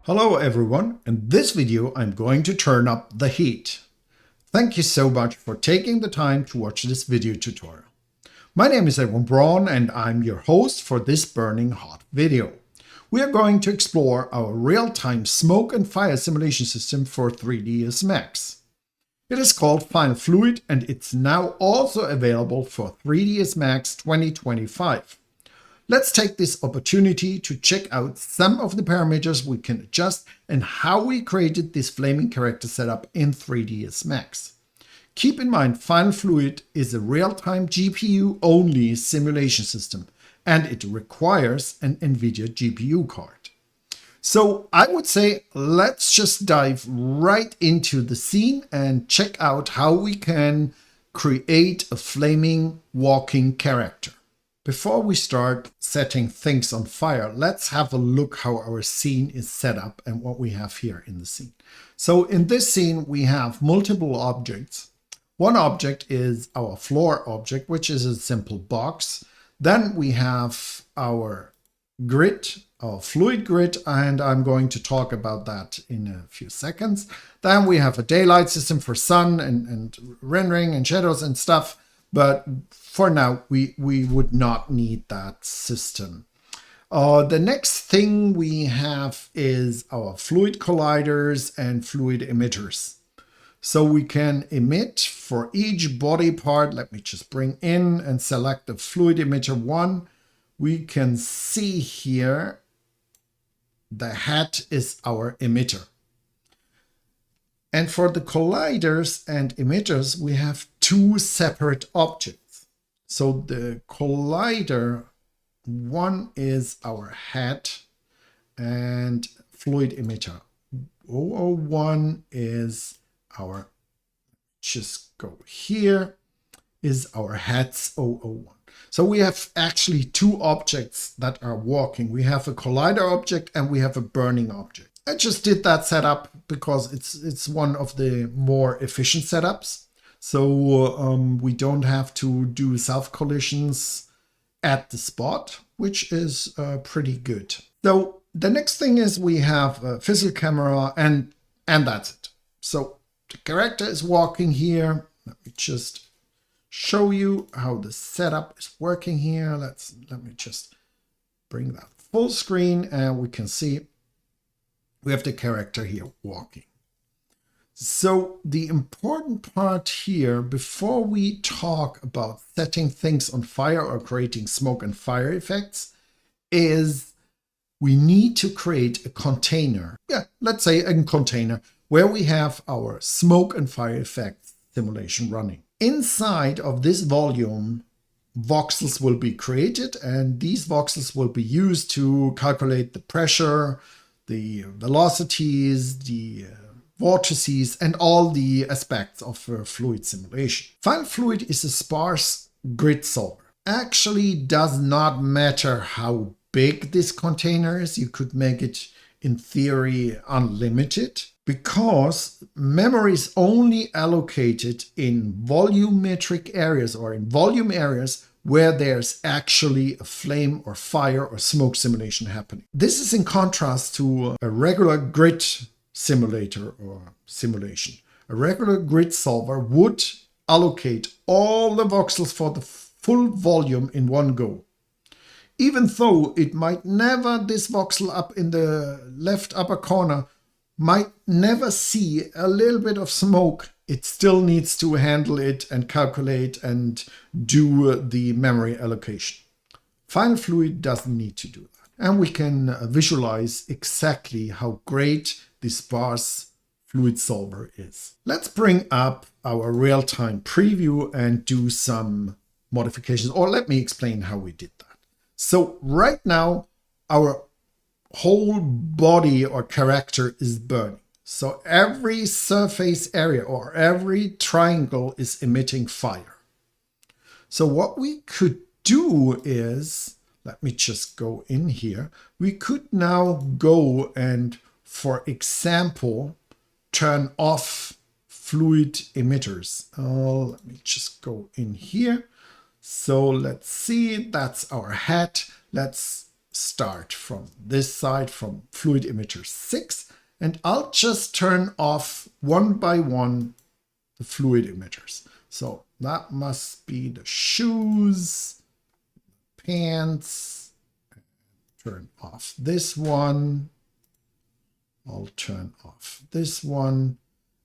Hello everyone, in this video I'm going to turn up the heat. Thank you so much for taking the time to watch this video tutorial. My name is Edwin Braun and I'm your host for this burning hot video. We are going to explore our real-time smoke and fire simulation system for 3ds Max. It is called finalFluid and it's now also available for 3ds Max 2025. Let's take this opportunity to check out some of the parameters we can adjust and how we created this flaming character setup in 3ds Max. Keep in mind, finalFluid is a real-time GPU-only simulation system, and it requires an NVIDIA GPU card. So I would say let's just dive right into the scene and check out how we can create a flaming walking character. Before we start setting things on fire, let's have a look how our scene is set up and what we have here in the scene. So in this scene, we have multiple objects. One object is our floor object, which is a simple box. Then we have our grid, our fluid grid, and I'm going to talk about that in a few seconds. Then we have a daylight system for sun and rendering and shadows and stuff. But for now, we would not need that system. The next thing we have is our fluid colliders and fluid emitters. So we can emit for each body part. Let me just bring in and select the fluid emitter 1. We can see here the head is our emitter. And for the colliders and emitters, we have two separate objects. So the collider 1 is our head and fluid emitter 001 is our, just go here, is our heads 001. So we have actually two objects that are walking. We have a collider object and we have a burning object. I just did that setup because it's one of the more efficient setups. So we don't have to do self-collisions at the spot, which is pretty good. So the next thing is we have a physical camera and that's it. So the character is walking here. Let me just show you how the setup is working here. Let me just bring that full screen and we can see we have the character here walking. So the important part here, before we talk about setting things on fire or creating smoke and fire effects, is we need to create a container. Yeah, let's say a container where we have our smoke and fire effects simulation running. Inside of this volume, voxels will be created, and these voxels will be used to calculate the pressure, the velocities, the vortices, and all the aspects of fluid simulation. finalFluid is a sparse grid solver. Actually does not matter how big this container is. You could make it in theory unlimited because memory is only allocated in volumetric areas or in volume areas where there's actually a flame or fire or smoke simulation happening. This is in contrast to a regular grid simulator or simulation. A regular grid solver would allocate all the voxels for the full volume in one go. Even though it might never, this voxel up in the left upper corner, might never see a little bit of smoke, it still needs to handle it and calculate and do the memory allocation. finalFluid doesn't need to do that. And we can visualize exactly how great the sparse fluid solver is. Let's bring up our real-time preview and do some modifications, or let me explain how we did that. So right now, our whole body or character is burning. So every surface area or every triangle is emitting fire. So what we could do is, let me just go in here. We could now go and, for example, turn off fluid emitters. Let me just go in here. So let's see, that's our head. Let's start from this side, from Fluid Emitter 6, and I'll just turn off one by one the fluid emitters. So that must be the shoes, pants, turn off this one. I'll turn off this one.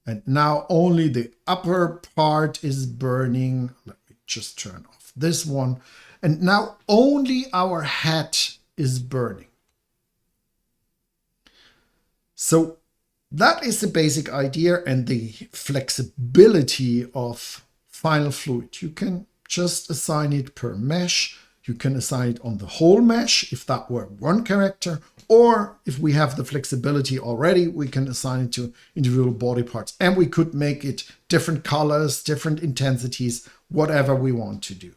And now only the upper part is burning. Let me just turn off this one. And now only our hat is burning. So that is the basic idea and the flexibility of finalFluid. You can just assign it per mesh. You can assign it on the whole mesh if that were one character, or if we have the flexibility already, we can assign it to individual body parts, and we could make it different colors, different intensities, whatever we want to do.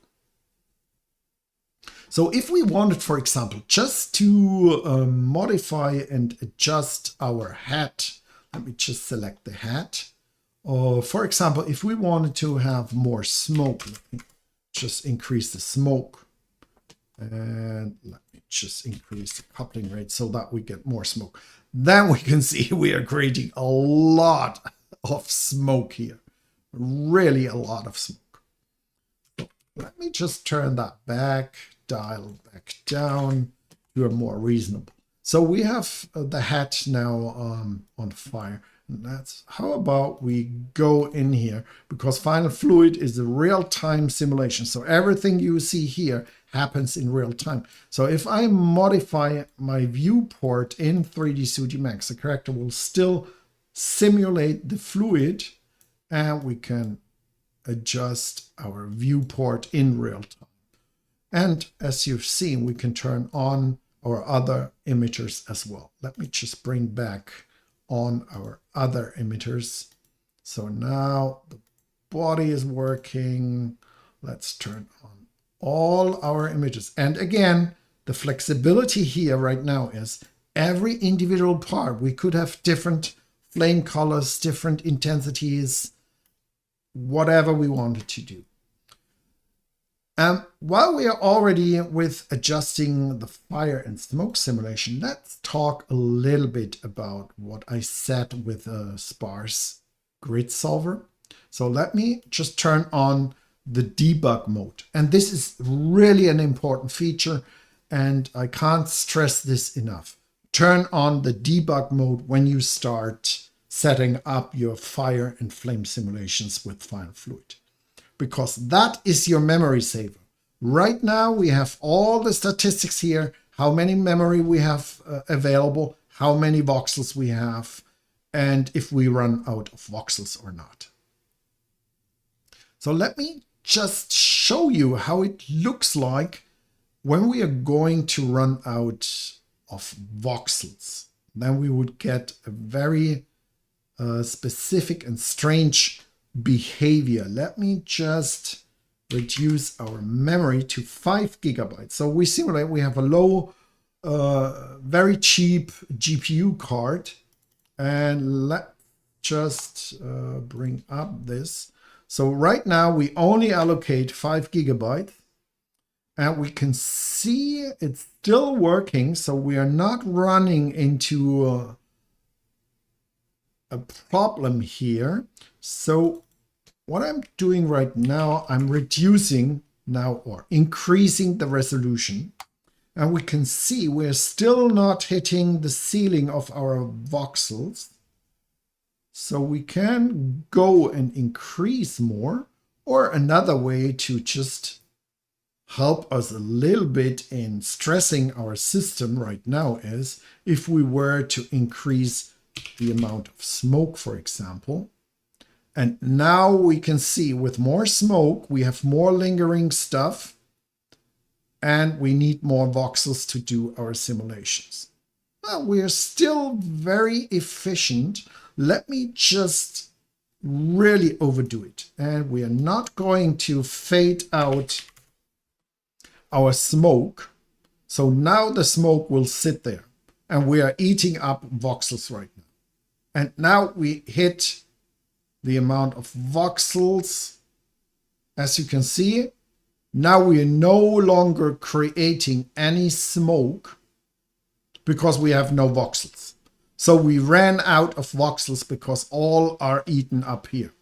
So if we wanted, for example, just to modify and adjust our hat, let me just select the hat. For example, if we wanted to have more smoke, let me just increase the smoke. And let me just increase the coupling rate so that we get more smoke. Then we can see we are creating a lot of smoke here. Really a lot of smoke. So let me just turn that back, dial back down to a more reasonable. So we have the hat now on fire. And that's how about we go in here, because finalFluid is a real-time simulation. So everything you see here happens in real time. So if I modify my viewport in 3D Studio Max, the character will still simulate the fluid, and we can adjust our viewport in real time. And as you've seen, we can turn on our other emitters as well. Let me just bring back on our other emitters. So now the body is working. Let's turn on all our images. And again, the flexibility here right now is every individual part. We could have different flame colors, different intensities, whatever we wanted to do. While we are already with adjusting the fire and smoke simulation, let's talk a little bit about what I said with a Sparse grid solver. So let me just turn on the debug mode. And this is really an important feature, and I can't stress this enough. Turn on the debug mode when you start setting up your fire and flame simulations with finalFluid, because that is your memory saver. Right now we have all the statistics here, how many memory we have available, how many voxels we have, and if we run out of voxels or not. So let me just show you how it looks like when we are going to run out of voxels. Then we would get a very specific and strange behavior. Let me just reduce our memory to 5 GB. So we simulate, we have a low, very cheap GPU card, and let's just bring up this. So right now we only allocate 5 GB, and we can see it's still working. So we are not running into a problem here. So what I'm doing right now, I'm reducing now or increasing the resolution, and we can see we're still not hitting the ceiling of our voxels. So we can go and increase more, or another way to just help us a little bit in stressing our system right now is if we were to increase the amount of smoke, for example. And now we can see with more smoke, we have more lingering stuff, and we need more voxels to do our simulations. Well, we are still very efficient. Let me just really overdo it. And we are not going to fade out our smoke. So now the smoke will sit there, and we are eating up voxels right now. And now we hit the amount of voxels. As you can see, now we are no longer creating any smoke. because we have no voxels. So we ran out of voxels because all are eaten up here.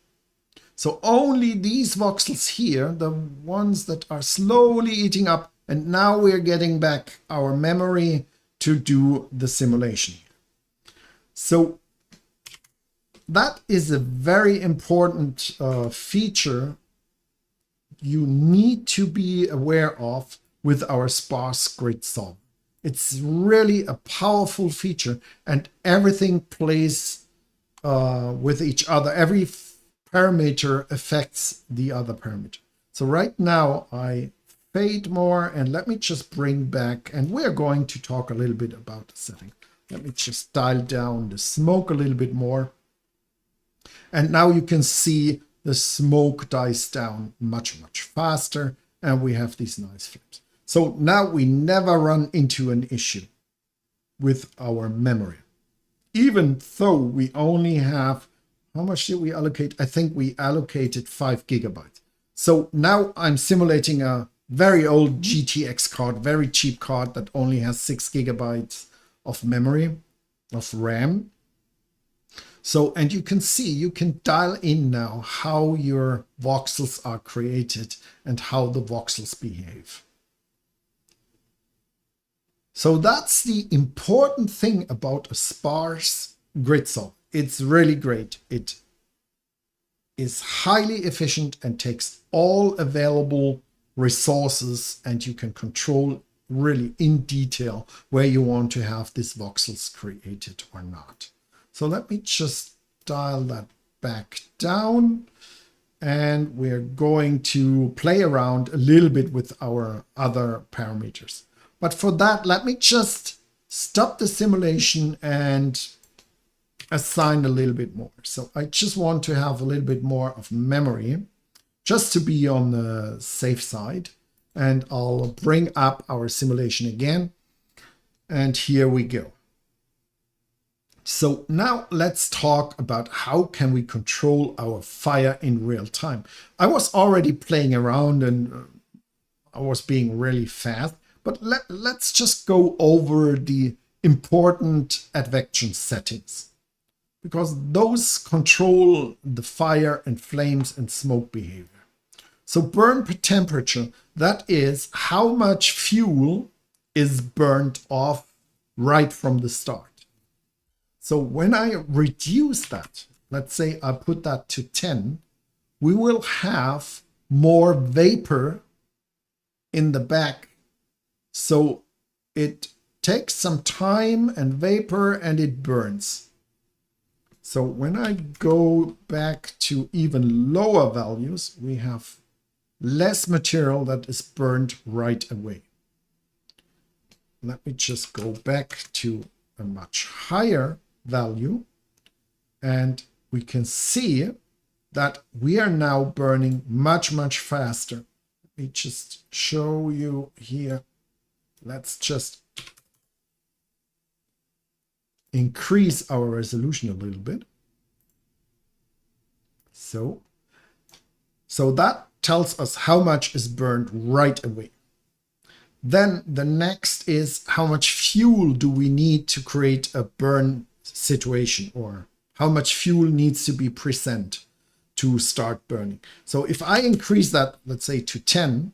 So only these voxels here, the ones that are slowly eating up, and now we're getting back our memory to do the simulation. So that is a very important feature you need to be aware of with our sparse grid solver. It's really a powerful feature, and everything plays with each other. Every parameter affects the other parameter. So right now I fade more, and let me just bring back, and we're going to talk a little bit about the setting. Let me just dial down the smoke a little bit more. And now you can see the smoke dies down much faster, and we have these nice flames. So now we never run into an issue with our memory. Even though we only have, how much did we allocate? I think we allocated 5 gigabytes. So now I'm simulating a very old GTX card, very cheap card that only has 6 gigabytes of memory, of RAM. So, and you can see, you can dial in now how your voxels are created and how the voxels behave. So that's the important thing about a sparse grid solver. It's really great. It is highly efficient and takes all available resources, and you can control really in detail where you want to have these voxels created or not. So let me just dial that back down, and we're going to play around a little bit with our other parameters. But for that, let me just stop the simulation and assign a little bit more. So I just want to have a little bit more of memory just to be on the safe side. And I'll bring up our simulation again. And here we go. So now let's talk about how can we control our fire in real time. I was already playing around and I was being really fast, but let's just go over the important advection settings, because those control the fire and flames and smoke behavior. So burn per temperature, that is how much fuel is burned off right from the start. So when I reduce that, let's say I put that to 10, we will have more vapor in the back. So it takes some time and vapor and it burns. So when I go back to even lower values, we have less material that is burned right away. Let me just go back to a much higher value, and we can see that we are now burning much faster. Let me just show you here. Let's just increase our resolution a little bit. So that tells us how much is burned right away. Then the next is how much fuel do we need to create a burn situation, or how much fuel needs to be present to start burning. So if I increase that, let's say to 10,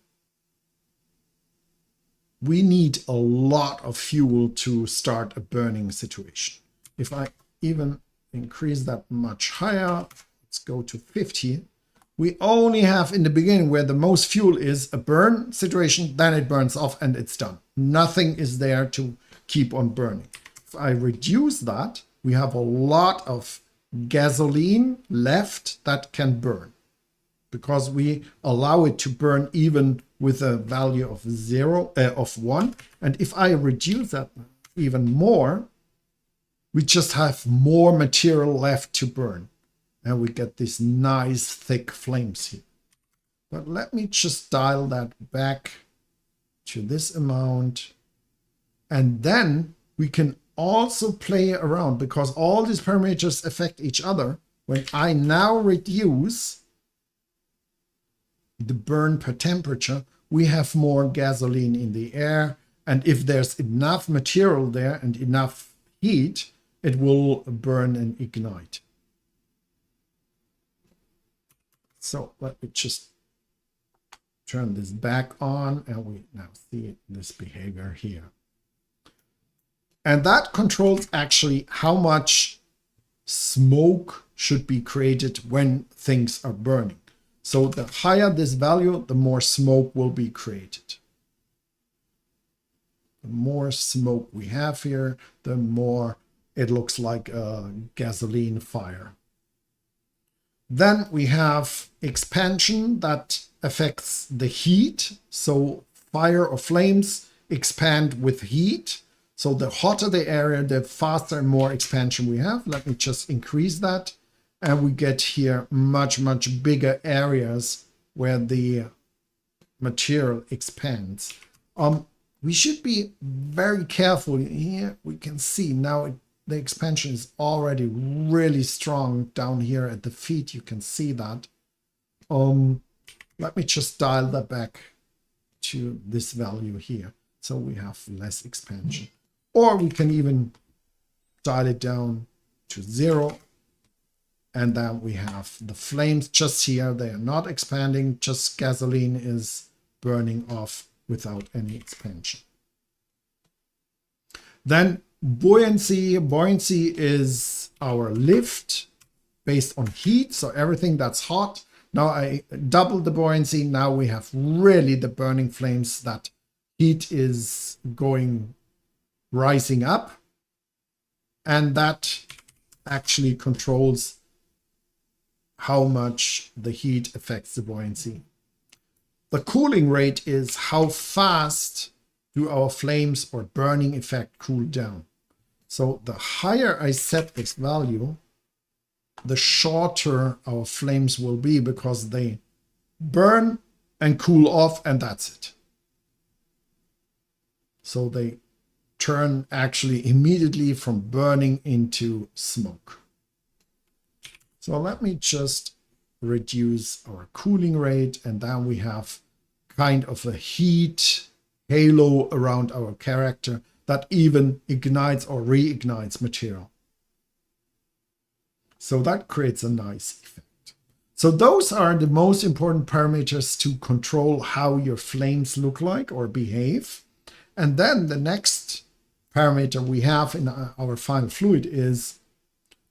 we need a lot of fuel to start a burning situation. If I even increase that much higher, let's go to 50, we only have in the beginning where the most fuel is a burn situation, then it burns off and it's done. Nothing is there to keep on burning. If I reduce that, we have a lot of gasoline left that can burn, because we allow it to burn even with a value of 1. And if I reduce that even more, we just have more material left to burn. And we get these nice thick flames here. But let me just dial that back to this amount. And then we can also play around, because all these parameters affect each other. When I now reduce the burn per temperature, we have more gasoline in the air, And if there's enough material there and enough heat, it will burn and ignite. So let me just turn this back on, and we now see this behavior here. And that controls actually how much smoke should be created when things are burning. So the higher this value, the more smoke will be created. The more smoke we have here, the more it looks like a gasoline fire. Then we have expansion that affects the heat. So fire or flames expand with heat. So the hotter the area, the faster and more expansion we have. Let me just increase that. And we get here much, much bigger areas where the material expands. We should be very careful. Here we can see now the expansion is already really strong down here at the feet. You can see that. Let me just dial that back to this value here. So we have less expansion. Or we can even dial it down to 0. And then we have the flames just here. They are not expanding, just gasoline is burning off without any expansion. Then buoyancy. Buoyancy is our lift based on heat. So everything that's hot. Now I doubled the buoyancy. Now we have really the burning flames that heat is rising up. And that actually controls how much the heat affects the buoyancy. The cooling rate is how fast do our flames or burning effect cool down. So the higher I set this value, the shorter our flames will be because they burn and cool off, and that's it. So they turn actually immediately from burning into smoke. So let me just reduce our cooling rate, and then we have kind of a heat halo around our character that even ignites or reignites material. So that creates a nice effect. So those are the most important parameters to control how your flames look like or behave. And then the next parameter we have in our finalFluid is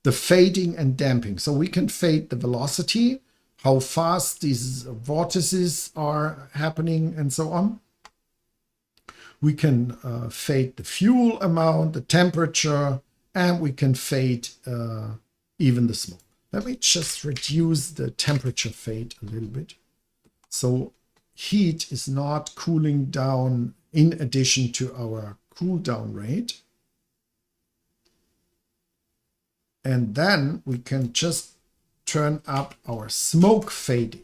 the fading and damping. So we can fade the velocity, how fast these vortices are happening, and so on. We can fade the fuel amount, the temperature, and we can fade even the smoke. Let me just reduce the temperature fade a little bit. So heat is not cooling down in addition to our cool down rate. And then we can just turn up our smoke fading.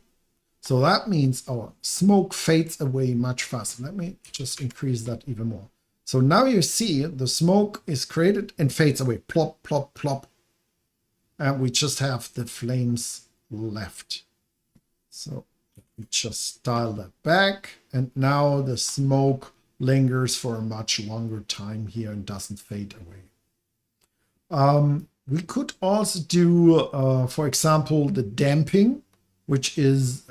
So that means our smoke fades away much faster. Let me just increase that even more. So now you see the smoke is created and fades away. Plop, plop, plop. And we just have the flames left. So we just dial that back. And now the smoke lingers for a much longer time here and doesn't fade away. We could also do, for example, the damping, which is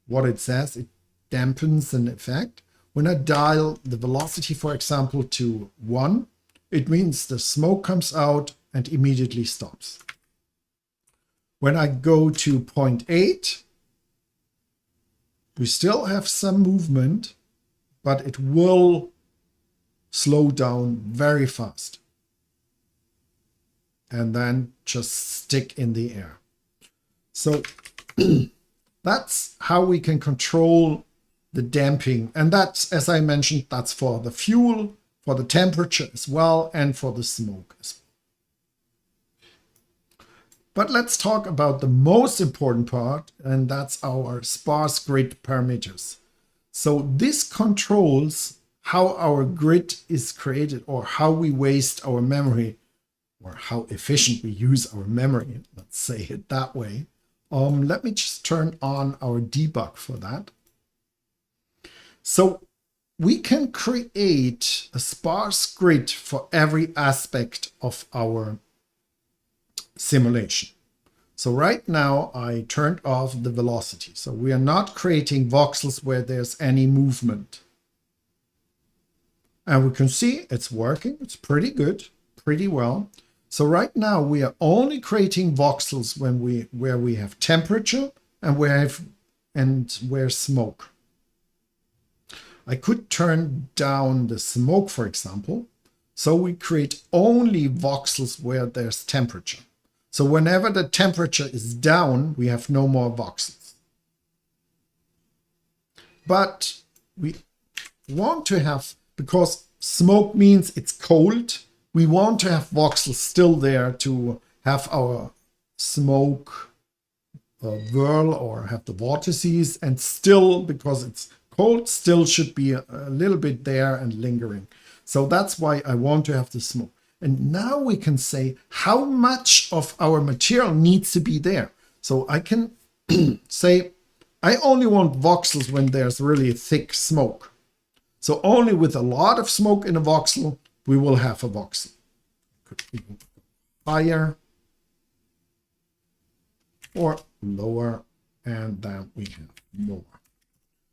what it says. It dampens an effect. When I dial the velocity, for example, to 1, it means the smoke comes out and immediately stops. When I go to 0.8, we still have some movement, but it will slow down very fast. And then just stick in the air. So that's how we can control the damping. And that's, as I mentioned, that's for the fuel, for the temperature as well, and for the smoke as well. But let's talk about the most important part, and that's our sparse grid parameters. So this controls how our grid is created or how we waste our memory, or how efficient we use our memory, let's say it that way. Let me just turn on our debug for that. So we can create a sparse grid for every aspect of our simulation. So right now I turned off the velocity. So we are not creating voxels where there's any movement. And we can see it's working. It's pretty good, pretty well. So right now we are only creating voxels where we have temperature and where smoke. I could turn down the smoke, for example. So we create only voxels where there's temperature. So whenever the temperature is down, we have no more voxels. But we want to have, because smoke means it's cold, we want to have voxels still there to have our smoke whirl or have the vortices, and still, because it's cold, still should be a little bit there and lingering. So that's why I want to have the smoke. And now we can say how much of our material needs to be there. So I can say I only want voxels when there's really thick smoke. So only with a lot of smoke in a voxel, we will have a voxel. Could be higher or lower, and then we have more.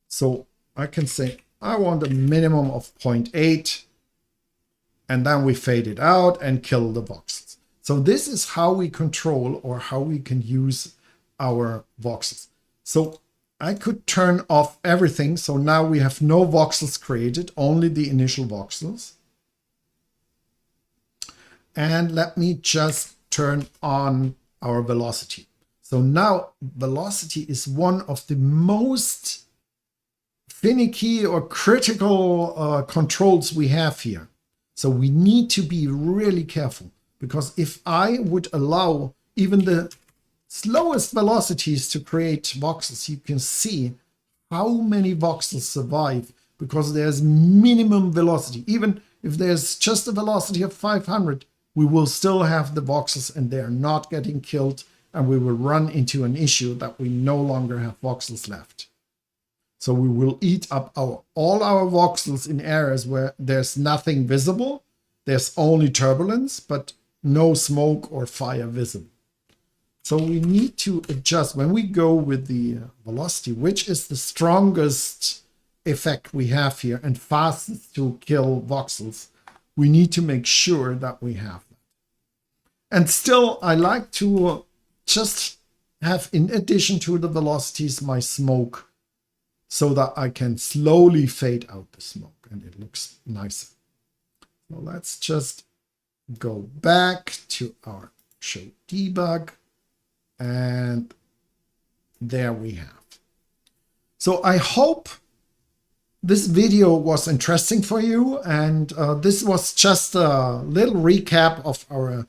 So I can say I want a minimum of 0.8, and then we fade it out and kill the voxels. So this is how we control, or how we can use our voxels. So I could turn off everything. So now we have no voxels created, only the initial voxels. And let me just turn on our velocity. So now velocity is one of the most finicky or critical controls we have here. So we need to be really careful, because if I would allow even the slowest velocities to create voxels, you can see how many voxels survive, because there's minimum velocity. Even if there's just a velocity of 500, we will still have the voxels and they're not getting killed, and we will run into an issue that we no longer have voxels left. So we will eat up all our voxels in areas where there's nothing visible. There's only turbulence, but no smoke or fire visible. So we need to adjust when we go with the velocity, which is the strongest effect we have here and fastest to kill voxels. We need to make sure that we have that. And still, I like to just have, in addition to the velocities, my smoke, so that I can slowly fade out the smoke and it looks nicer. So let's just go back to our show debug, and there we have. So I hope this video was interesting for you, and this was just a little recap of our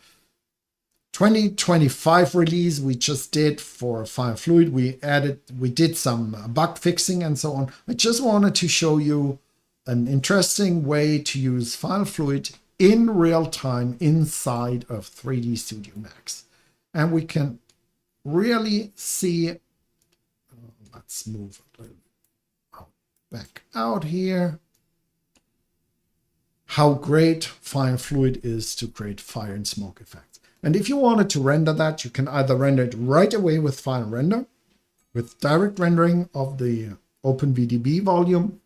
2025 release we just did for finalFluid. We did some bug fixing and so on. I just wanted to show you an interesting way to use finalFluid in real time inside of 3D Studio Max. And we can really see, let's move a little back out here, how great finalFluid is to create fire and smoke effects. And if you wanted to render that, you can either render it right away with Final Render, with direct rendering of the OpenVDB volume,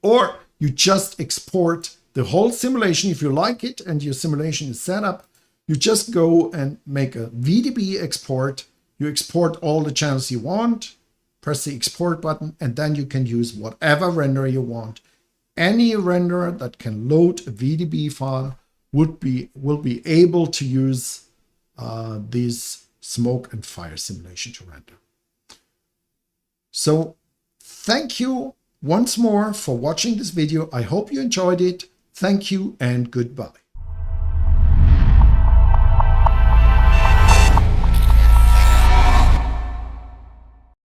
or you just export the whole simulation. If you like it and your simulation is set up, you just go and make a VDB export. You export all the channels you want, press the export button, and then you can use whatever renderer you want. Any renderer that can load a VDB file will be able to use these smoke and fire simulation to render. So thank you once more for watching this video. I hope you enjoyed it. Thank you and goodbye.